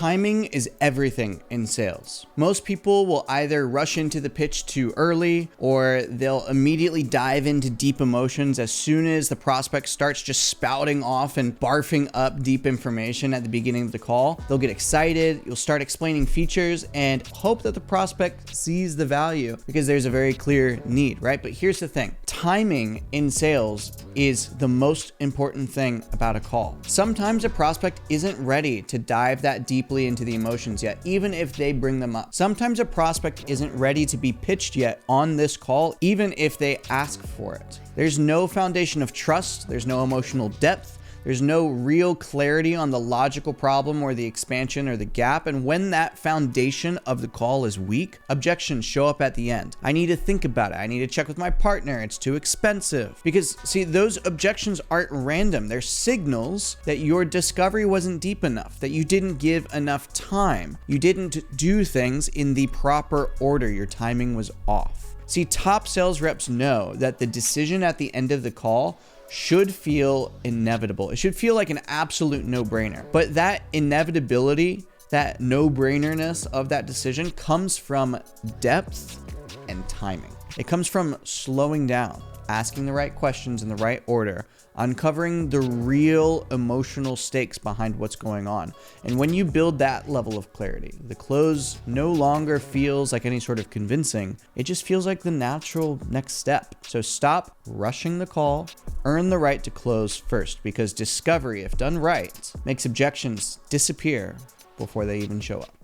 Timing is everything in sales. Most people will either rush into the pitch too early, or they'll immediately dive into deep emotions as soon as the prospect starts just spouting off and barfing up deep information at the beginning of the call. They'll get excited, you'll start explaining features and hope that the prospect sees the value because there's a very clear need, right? But here's the thing. Timing in sales is the most important thing about a call. Sometimes a prospect isn't ready to dive that deeply into the emotions yet, even if they bring them up. Sometimes a prospect isn't ready to be pitched yet on this call, even if they ask for it. There's no foundation of trust, there's no emotional depth, there's no real clarity on the logical problem or the expansion or the gap. And when that foundation of the call is weak, objections show up at the end. I need to think about it. I need to check with my partner. It's too expensive. Because see, those objections aren't random. They're signals that your discovery wasn't deep enough, that you didn't give enough time. You didn't do things in the proper order. Your timing was off. See, top sales reps know that the decision at the end of the call should feel inevitable. It should feel like an absolute no-brainer. But that inevitability, that no-brainerness of that decision comes from depth and timing. It comes from slowing down, asking the right questions in the right order, uncovering the real emotional stakes behind what's going on. And when you build that level of clarity, the close no longer feels like any sort of convincing. It just feels like the natural next step. So stop rushing the call, earn the right to close first, because discovery, if done right, makes objections disappear before they even show up.